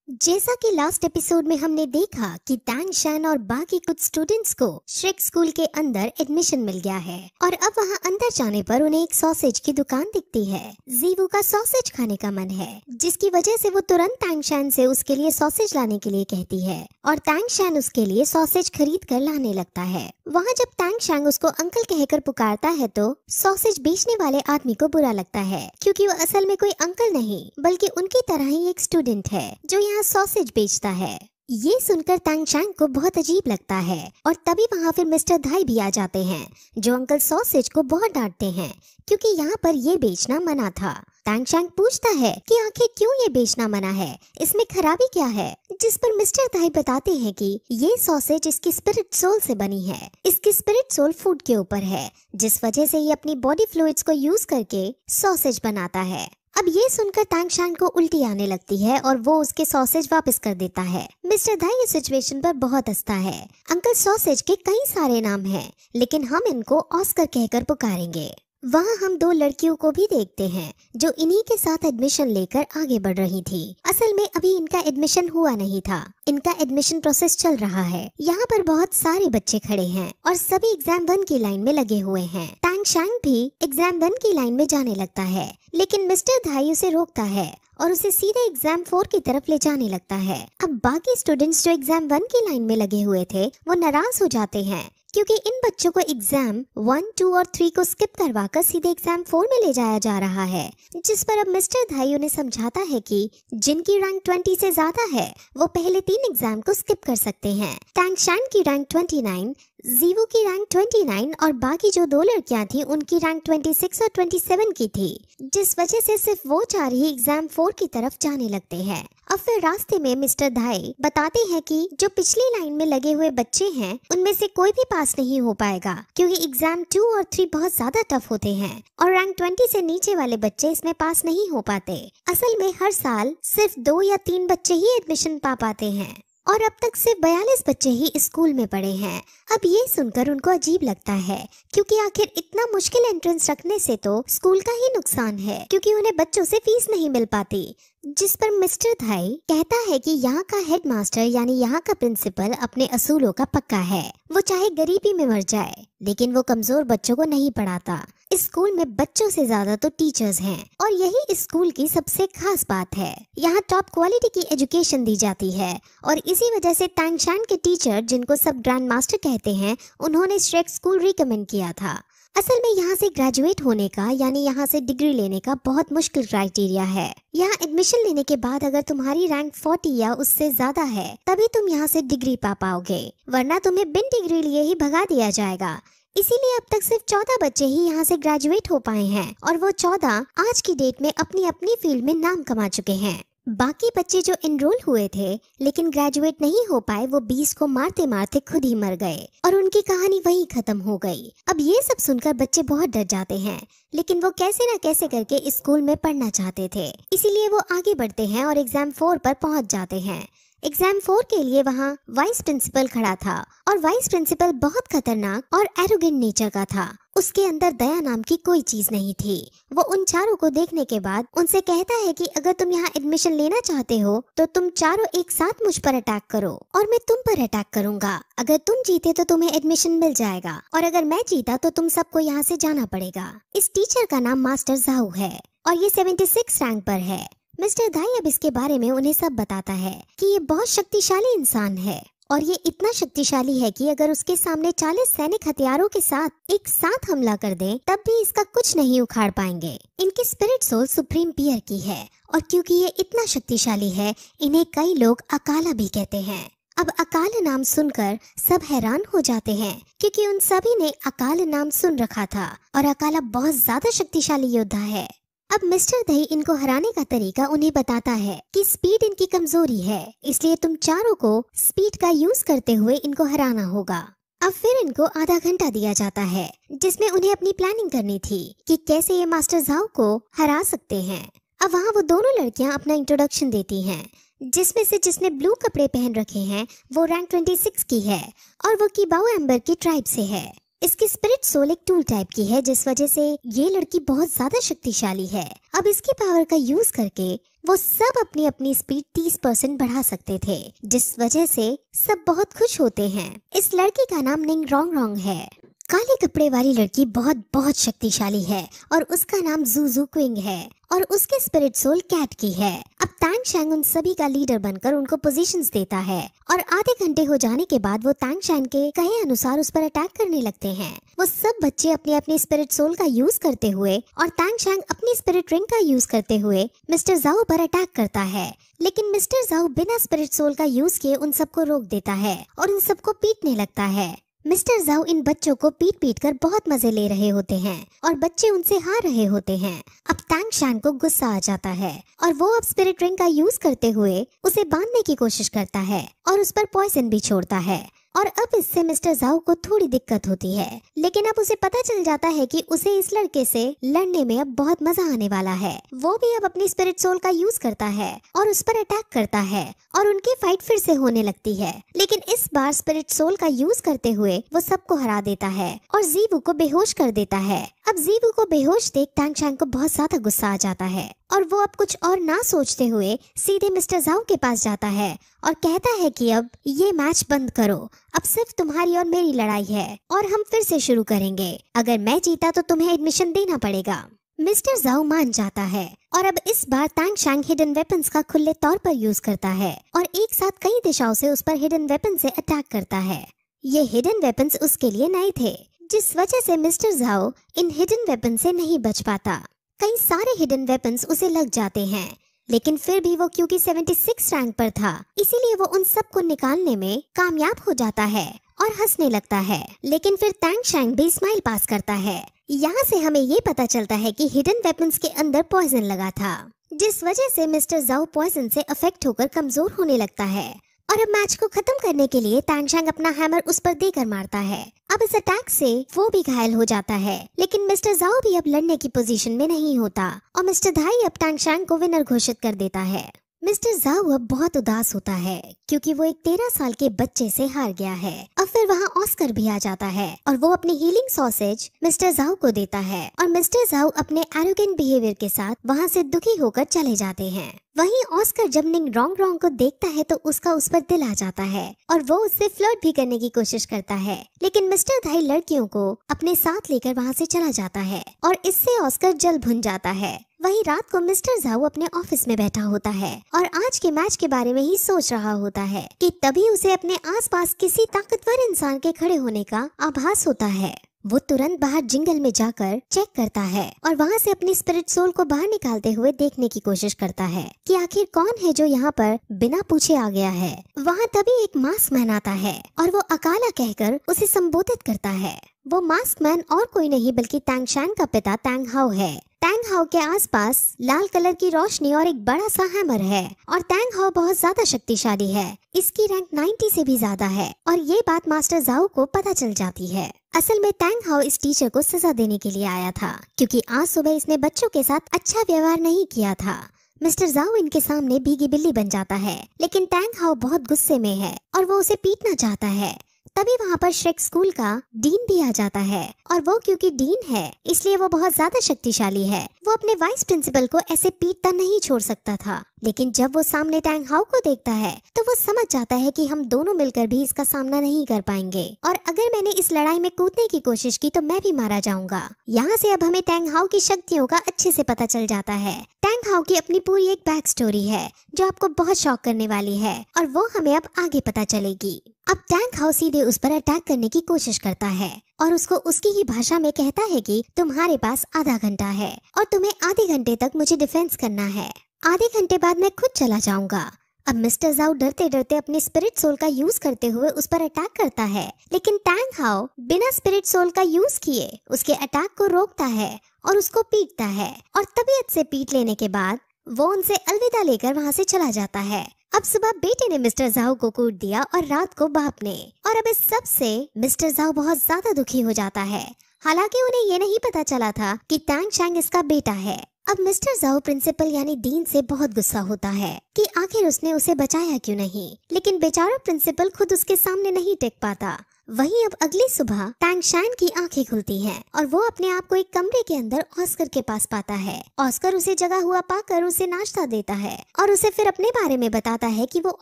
जैसा कि last episode में हमने देखा कि टैंग शैन और बाकी कुछ स्टूडेंट्स को श्रेक स्कूल के अंदर एडमिशन मिल गया है और अब वहां अंदर जाने पर उन्हें एक सॉसेज की दुकान दिखती है। जीवू का सॉसेज खाने का मन है, जिसकी वजह से वो तुरंत टैंग शैन से उसके लिए सॉसेज लाने के लिए कहती है और टैंग शैन उसके लिए सॉसेज खरीद कर लाने लगता है। वहाँ जब टैंग शैन उसको अंकल कहकर पुकारता है तो सॉसेज बेचने वाले आदमी को बुरा लगता है, क्योंकि वो असल में कोई अंकल नहीं बल्कि उनकी तरह ही एक स्टूडेंट है जो यहाँ सॉसेज बेचता है। ये सुनकर टैंग शैन को बहुत अजीब लगता है और तभी वहाँ फिर मिस्टर धाई भी आ जाते हैं, जो अंकल सॉसेज को बहुत डांटते हैं क्योंकि यहाँ पर ये बेचना मना था। टैंग शैन पूछता है कि आखिर क्यों ये बेचना मना है, इसमें खराबी क्या है, जिस पर मिस्टर धाई बताते हैं कि ये सॉसेज इसकी स्पिरिट सोल से बनी है। इसकी स्पिरिट सोल फूड के ऊपर है, जिस वजह से ये अपनी बॉडी फ्लूइड्स को यूज करके सॉसेज बनाता है। अब ये सुनकर टैंग शैन को उल्टी आने लगती है और वो उसके सॉसेज वापस कर देता है। मिस्टर धाई इस सिचुएशन पर बहुत हंसता है। अंकल सॉसेज के कई सारे नाम हैं, लेकिन हम इनको ऑस्कर कहकर पुकारेंगे। वहाँ हम दो लड़कियों को भी देखते हैं जो इन्हीं के साथ एडमिशन लेकर आगे बढ़ रही थी। असल में अभी इनका एडमिशन हुआ नहीं था, इनका एडमिशन प्रोसेस चल रहा है। यहाँ पर बहुत सारे बच्चे खड़े हैं और सभी एग्जाम 1 की लाइन में लगे हुए हैं। टैंग शैन भी एग्जाम 1 की लाइन में जाने लगता है, लेकिन मिस्टर धाई उसे रोकता है और उसे सीधे एग्जाम 4 की तरफ ले जाने लगता है। अब बाकी स्टूडेंट्स जो एग्जाम 1 की लाइन में लगे हुए थे वो नाराज हो जाते हैं, क्योंकि इन बच्चों को एग्जाम 1, 2 और 3 को स्किप करवाकर सीधे एग्जाम 4 में ले जाया जा रहा है। जिस पर अब मिस्टर धाई उन्हें समझाता है कि जिनकी रैंक 20 से ज्यादा है वो पहले 3 एग्जाम को स्किप कर सकते हैं। टैंग शैन की रैंक 29, जीवू की रैंक 29 और बाकी जो 2 लड़कियां थी उनकी रैंक 26 और 27 की थी, जिस वजह से सिर्फ वो 4 ही एग्जाम 4 की तरफ जाने लगते हैं। अब फिर रास्ते में मिस्टर धाई बताते हैं कि जो पिछली लाइन में लगे हुए बच्चे हैं उनमें से कोई भी पास नहीं हो पाएगा, क्योंकि एग्जाम 2 और 3 बहुत ज्यादा टफ होते हैं और रैंक 20 से नीचे वाले बच्चे इसमें पास नहीं हो पाते। असल में हर साल सिर्फ 2 या 3 बच्चे ही एडमिशन पा पाते हैं और अब तक सिर्फ 42 बच्चे ही स्कूल में पढ़े हैं। अब ये सुनकर उनको अजीब लगता है, क्योंकि आखिर इतना मुश्किल एंट्रेंस रखने से तो स्कूल का ही नुकसान है, क्योंकि उन्हें बच्चों से फीस नहीं मिल पाती। जिस पर मिस्टर धाई कहता है कि यहाँ का हेडमास्टर यानी यहाँ का प्रिंसिपल अपने असूलों का पक्का है। वो चाहे गरीबी में मर जाए, लेकिन वो कमजोर बच्चों को नहीं पढ़ाता। इस स्कूल में बच्चों से ज्यादा तो टीचर्स हैं और यही इस स्कूल की सबसे खास बात है। यहाँ टॉप क्वालिटी की एजुकेशन दी जाती है और इसी वजह से टैंग शैन के टीचर, जिनको सब ग्रैंड मास्टर कहते हैं, उन्होंने श्रेक स्कूल रिकमेंड किया था। असल में यहाँ से ग्रेजुएट होने का यानी यहाँ से डिग्री लेने का बहुत मुश्किल क्राइटेरिया है। यहाँ एडमिशन लेने के बाद अगर तुम्हारी रैंक 40 या उससे ज्यादा है तभी तुम यहाँ से डिग्री पा पाओगे, वरना तुम्हें बिन डिग्री लिए ही भगा दिया जाएगा। इसीलिए अब तक सिर्फ 14 बच्चे ही यहाँ से ग्रेजुएट हो पाए हैं और वो 14 आज की डेट में अपनी अपनी फील्ड में नाम कमा चुके हैं। बाकी बच्चे जो एनरोल हुए थे लेकिन ग्रेजुएट नहीं हो पाए, वो 20 को मारते मारते खुद ही मर गए और उनकी कहानी वहीं खत्म हो गई। अब ये सब सुनकर बच्चे बहुत डर जाते हैं, लेकिन वो कैसे न कैसे करके इस स्कूल में पढ़ना चाहते थे, इसीलिए वो आगे बढ़ते हैं और एग्जाम 4 पर पहुंच जाते हैं। एग्जाम 4 के लिए वहाँ वाइस प्रिंसिपल खड़ा था और वाइस प्रिंसिपल बहुत खतरनाक और एरोगेंट नेचर का था। उसके अंदर दया नाम की कोई चीज नहीं थी। वो उन चारों को देखने के बाद उनसे कहता है कि अगर तुम यहाँ एडमिशन लेना चाहते हो तो तुम चारों एक साथ मुझ पर अटैक करो और मैं तुम पर अटैक करूंगा। अगर तुम जीते तो तुम्हें एडमिशन मिल जाएगा और अगर मैं जीता तो तुम सबको यहाँ से जाना पड़ेगा। इस टीचर का नाम मास्टर जाऊ है और ये 76 रैंक पर है। मिस्टर धाई अब इसके बारे में उन्हें सब बताता है कि ये बहुत शक्तिशाली इंसान है और ये इतना शक्तिशाली है कि अगर उसके सामने 40 सैनिक हथियारों के साथ एक साथ हमला कर दें तब भी इसका कुछ नहीं उखाड़ पाएंगे। इनकी स्पिरिट सोल सुप्रीम पियर की है और क्योंकि ये इतना शक्तिशाली है इन्हें कई लोग अकाला भी कहते हैं। अब अकाल नाम सुनकर सब हैरान हो जाते हैं, क्योंकि उन सभी ने अकाल नाम सुन रखा था और अकाला बहुत ज्यादा शक्तिशाली योद्धा है। अब मिस्टर धाई इनको हराने का तरीका उन्हें बताता है कि स्पीड इनकी कमजोरी है, इसलिए तुम चारों को स्पीड का यूज करते हुए इनको हराना होगा। अब फिर इनको आधा घंटा दिया जाता है, जिसमें उन्हें अपनी प्लानिंग करनी थी कि कैसे ये मास्टर जाओ को हरा सकते हैं। अब वहाँ वो दोनों लड़कियाँ अपना इंट्रोडक्शन देती हैं, जिसमें से जिसने ब्लू कपड़े पहन रखे हैं वो रैंक 26 की है और वो कीबाओ एम्बर की ट्राइब से है। इसकी स्पिरिट सोल एक टूल टाइप की है, जिस वजह से ये लड़की बहुत ज्यादा शक्तिशाली है। अब इसकी पावर का यूज करके वो सब अपनी अपनी स्पीड 30% बढ़ा सकते थे, जिस वजह से सब बहुत खुश होते हैं। इस लड़की का नाम निंग रोंग रोंग है। काले कपड़े वाली लड़की बहुत बहुत शक्तिशाली है और उसका नाम जूजू क्विंग है और उसके स्पिरिट सोल कैट की है। अब तांग शैंग उन सभी का लीडर बनकर उनको पोजीशंस देता है और आधे घंटे हो जाने के बाद वो तांग शैंग के कहे अनुसार उस पर अटैक करने लगते हैं। वो सब बच्चे अपने अपने स्पिरिट सोल का यूज करते हुए और तांग शैंग अपनी स्पिरिट रिंग का यूज करते हुए मिस्टर जाओ पर अटैक करता है, लेकिन मिस्टर जाओ बिना स्पिरिट सोल का यूज किए उन सबको रोक देता है और उन सबको पीटने लगता है। मिस्टर जाओ इन बच्चों को पीट पीट कर बहुत मजे ले रहे होते हैं और बच्चे उनसे हार रहे होते हैं। अब तांग शैंग को गुस्सा आ जाता है और वो अब स्पिरिट रिंग का यूज करते हुए उसे बांधने की कोशिश करता है और उस पर पॉइजन भी छोड़ता है और अब इससे मिस्टर जाओ को थोड़ी दिक्कत होती है, लेकिन अब उसे पता चल जाता है कि उसे इस लड़के से लड़ने में अब बहुत मजा आने वाला है। वो भी अब अपनी स्पिरिट सोल का यूज करता है और उस पर अटैक करता है और उनकी फाइट फिर से होने लगती है, लेकिन इस बार स्पिरिट सोल का यूज करते हुए वो सबको हरा देता है और जीवू को बेहोश कर देता है। अब जीवू को बेहोश देख तांग शैंग को बहुत ज्यादा गुस्सा आ जाता है और वो अब कुछ और ना सोचते हुए सीधे मिस्टर जाओ के पास जाता है और कहता है कि अब ये मैच बंद करो, अब सिर्फ तुम्हारी और मेरी लड़ाई है और हम फिर से शुरू करेंगे। अगर मैं जीता तो तुम्हें एडमिशन देना पड़ेगा। मिस्टर जाओ मान जाता है और अब इस बार तांग शैंग हिडन वेपन्स का खुले तौर पर यूज करता है और एक साथ कई दिशाओं से उस पर हिडन वेपन से अटैक करता है। ये हिडन वेपन्स उसके लिए नए थे, जिस वजह से मिस्टर जाओ इन हिडन वेपन से नहीं बच पाता। कई सारे हिडन वेपन्स उसे लग जाते हैं, लेकिन फिर भी वो क्योंकि 76 रैंक पर था, इसीलिए वो उन सब को निकालने में कामयाब हो जाता है और हंसने लगता है। लेकिन फिर तांग शैंग भी स्माइल पास करता है। यहाँ से हमें ये पता चलता है कि हिडन वेपन्स के अंदर पॉइजन लगा था, जिस वजह से मिस्टर जाओ पॉइजन से अफेक्ट होकर कमजोर होने लगता है और अब मैच को खत्म करने के लिए तांग शैंग अपना हैमर उस पर देकर मारता है। अब इस अटैक से वो भी घायल हो जाता है, लेकिन मिस्टर जाओ भी अब लड़ने की पोजीशन में नहीं होता और मिस्टर धाई अब तांग शैंग को विनर घोषित कर देता है। मिस्टर जाओ अब बहुत उदास होता है क्योंकि वो एक 13 साल के बच्चे से हार गया है। अब फिर वहाँ ऑस्कर भी आ जाता है और वो अपनी हीलिंग सॉसेज मिस्टर जाओ को देता है और मिस्टर जाओ अपने एरोगेंट बिहेवियर के साथ वहाँ से दुखी होकर चले जाते हैं। वहीं ऑस्कर जब निंग रोंग रोंग को देखता है तो उसका उस पर दिल आ जाता है और वो उससे फ्लर्ट भी करने की कोशिश करता है, लेकिन मिस्टर धाई लड़कियों को अपने साथ लेकर वहाँ से चला जाता है और इससे ऑस्कर जल भुन जाता है। वहीं रात को मिस्टर जाओ अपने ऑफिस में बैठा होता है और आज के मैच के बारे में ही सोच रहा होता है कि तभी उसे अपने आसपास किसी ताकतवर इंसान के खड़े होने का आभास होता है। वो तुरंत बाहर जंगल में जाकर चेक करता है और वहाँ से अपनी स्पिरिट सोल को बाहर निकालते हुए देखने की कोशिश करता है कि आखिर कौन है जो यहाँ पर बिना पूछे आ गया है। वहाँ तभी एक मास्क मैन आता है और वो अकाला कहकर उसे संबोधित करता है। वो मास्क मैन और कोई नहीं बल्कि तांग शैंग का पिता तांग हाओ है। तांग हाओ के आसपास लाल कलर की रोशनी और एक बड़ा सा हैमर है और तांग हाओ बहुत ज्यादा शक्तिशाली है। इसकी रैंक 90 से भी ज्यादा है और ये बात मास्टर जाओ को पता चल जाती है। असल में तांग हाओ इस टीचर को सजा देने के लिए आया था क्योंकि आज सुबह इसने बच्चों के साथ अच्छा व्यवहार नहीं किया था। मिस्टर जाओ इनके सामने भीगी बिल्ली बन जाता है, लेकिन तांग हाओ बहुत गुस्से में है और वो उसे पीटना चाहता है। तभी वहाँ पर श्रेक स्कूल का डीन भी आ जाता है और वो क्योंकि डीन है इसलिए वो बहुत ज्यादा शक्तिशाली है। वो अपने वाइस प्रिंसिपल को ऐसे पीटता नहीं छोड़ सकता था, लेकिन जब वो सामने तांग हाओ को देखता है तो वो समझ जाता है कि हम दोनों मिलकर भी इसका सामना नहीं कर पाएंगे और अगर मैंने इस लड़ाई में कूदने की कोशिश की तो मैं भी मारा जाऊंगा। यहाँ से अब हमें तांग हाओ की शक्तियों का अच्छे से पता चल जाता है। तांग हाओ की अपनी पूरी एक बैक स्टोरी है जो आपको बहुत शॉक करने वाली है और वो हमें अब आगे पता चलेगी। अब तांग हाओ सीधे उस पर अटैक करने की कोशिश करता है और उसको उसकी ही भाषा में कहता है कि तुम्हारे पास आधा घंटा है और तुम्हें आधे घंटे तक मुझे डिफेंस करना है। आधे घंटे बाद मैं खुद चला जाऊंगा। अब मिस्टर जाओ डरते डरते अपने स्पिरिट सोल का यूज करते हुए उस पर अटैक करता है, लेकिन तांग हाओ बिना स्पिरिट सोल का यूज किए उसके अटैक को रोकता है और उसको पीटता है और तबीयत से पीट लेने के बाद वो उनसे अलविदा लेकर वहाँ से चला जाता है। अब सुबह बेटे ने मिस्टर जाओ को कूट दिया और रात को बाप ने, और अब इस सब से मिस्टर जाओ बहुत ज्यादा दुखी हो जाता है। हालांकि उन्हें ये नहीं पता चला था कि तांग शैंग इसका बेटा है। अब मिस्टर जाओ प्रिंसिपल यानी डीन से बहुत गुस्सा होता है कि आखिर उसने उसे बचाया क्यों नहीं, लेकिन बेचारा प्रिंसिपल खुद उसके सामने नहीं टिक पाता। वहीं अब अगली सुबह टैंग शैन की आंखें खुलती हैं और वो अपने आप को एक कमरे के अंदर ऑस्कर के पास पाता है। ऑस्कर उसे जगा हुआ पाकर उसे नाश्ता देता है और उसे फिर अपने बारे में बताता है कि वो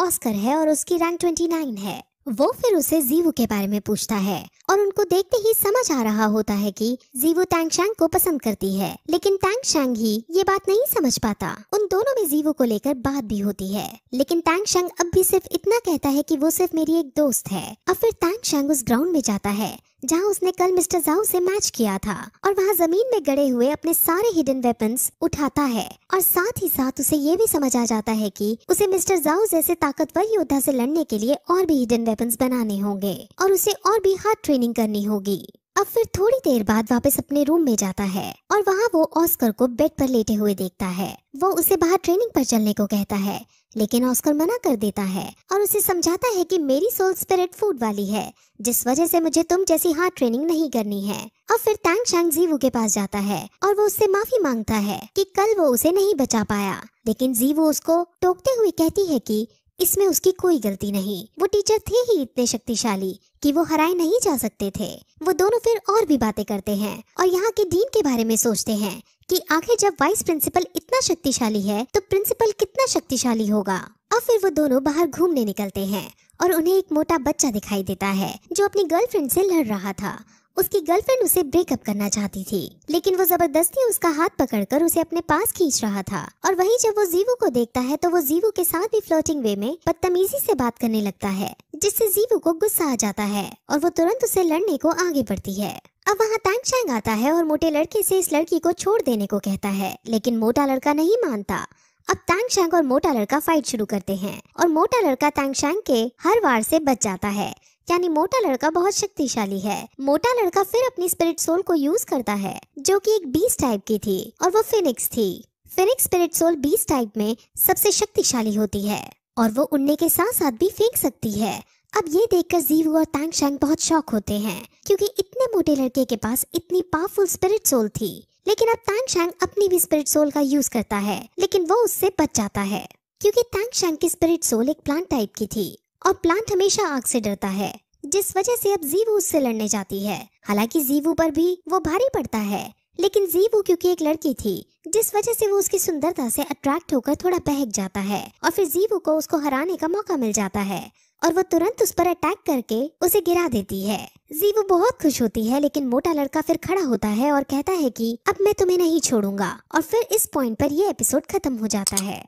ऑस्कर है और उसकी रैंक 29 है। वो फिर उसे जीवू के बारे में पूछता है और उनको देखते ही समझ आ रहा होता है कि जीवू टैंग शैंग को पसंद करती है, लेकिन टैंग शैंग ही ये बात नहीं समझ पाता। उन दोनों में जीवू को लेकर बात भी होती है, लेकिन टैंग शैंग अब भी सिर्फ इतना कहता है कि वो सिर्फ मेरी एक दोस्त है। अब फिर टैंग शैंग उस ग्राउंड में जाता है जहाँ उसने कल मिस्टर जाओ से मैच किया था और वहाँ जमीन में गड़े हुए अपने सारे हिडन वेपन्स उठाता है और साथ ही साथ उसे ये भी समझ आ जाता है कि उसे मिस्टर जाओ जैसे ताकतवर योद्धा से लड़ने के लिए और भी हिडन वेपन्स बनाने होंगे और उसे और भी हार्ड ट्रेनिंग करनी होगी। अब फिर थोड़ी देर बाद वापस अपने रूम में जाता है और वहाँ वो ऑस्कर को बेड पर लेटे हुए देखता है। वो उसे बाहर ट्रेनिंग पर चलने को कहता है, लेकिन ऑस्कर मना कर देता है और उसे समझाता है कि मेरी सोल स्पिरिट फूड वाली है, जिस वजह से मुझे तुम जैसी हार्ड ट्रेनिंग नहीं करनी है। अब फिर टैंग शैंग जीवू के पास जाता है और वो उससे माफी मांगता है कि कल वो उसे नहीं बचा पाया, लेकिन जीवू उसको टोकते हुए कहती है कि इसमें उसकी कोई गलती नहीं, वो टीचर थे ही इतने शक्तिशाली कि वो हराए नहीं जा सकते थे। वो दोनों फिर और भी बातें करते हैं और यहाँ के डीन के बारे में सोचते हैं कि आखिर जब वाइस प्रिंसिपल इतना शक्तिशाली है तो प्रिंसिपल कितना शक्तिशाली होगा। अब फिर वो दोनों बाहर घूमने निकलते हैं और उन्हें एक मोटा बच्चा दिखाई देता है जो अपनी गर्लफ्रेंड से लड़ रहा था। उसकी गर्लफ्रेंड उसे ब्रेकअप करना चाहती थी, लेकिन वो जबरदस्ती उसका हाथ पकड़कर उसे अपने पास खींच रहा था। और वहीं जब वो जीवू को देखता है तो वो जीवू के साथ भी फ्लर्टिंग वे में बदतमीजी से बात करने लगता है, जिससे जीवू को गुस्सा आ जाता है और वो तुरंत उसे लड़ने को आगे बढ़ती है। अब वहाँ टैंग शैंग आता है और मोटे लड़के से इस लड़की को छोड़ देने को कहता है, लेकिन मोटा लड़का नहीं मानता। अब टैंग शैंग और मोटा लड़का फाइट शुरू करते हैं और मोटा लड़का टैंग शैंग के हर वार से बच जाता है, यानी मोटा लड़का बहुत शक्तिशाली है। मोटा लड़का फिर अपनी स्पिरिट सोल को यूज करता है जो कि एक बीस्ट टाइप की थी और वो फिनिक्स थी। Phoenix spirit soul beast type में सबसे शक्तिशाली होती है और वो उड़ने के साथ साथ भी फेंक सकती है। अब ये देखकर जीवू और टैंग शैंग बहुत शॉक होते हैं क्योंकि इतने मोटे लड़के के पास इतनी पावरफुल स्पिरिट सोल थी। लेकिन अब टैंग शैंग अपनी भी स्पिरिट सोल का यूज करता है, लेकिन वो उससे बच जाता है क्योंकि टैंग शैंग की स्पिरिट सोल एक प्लांट टाइप की थी और प्लांट हमेशा आग से डरता है, जिस वजह से अब जीवू उससे लड़ने जाती है। हालांकि जीवू पर भी वो भारी पड़ता है, लेकिन जीवू क्योंकि एक लड़की थी जिस वजह से वो उसकी सुंदरता से अट्रैक्ट होकर थोड़ा बहक जाता है और फिर जीवू को उसको हराने का मौका मिल जाता है और वो तुरंत उस पर अटैक करके उसे गिरा देती है। जीवू बहुत खुश होती है, लेकिन मोटा लड़का फिर खड़ा होता है और कहता है कि अब मैं तुम्हें नहीं छोड़ूंगा और फिर इस पॉइंट पर ये एपिसोड खत्म हो जाता है।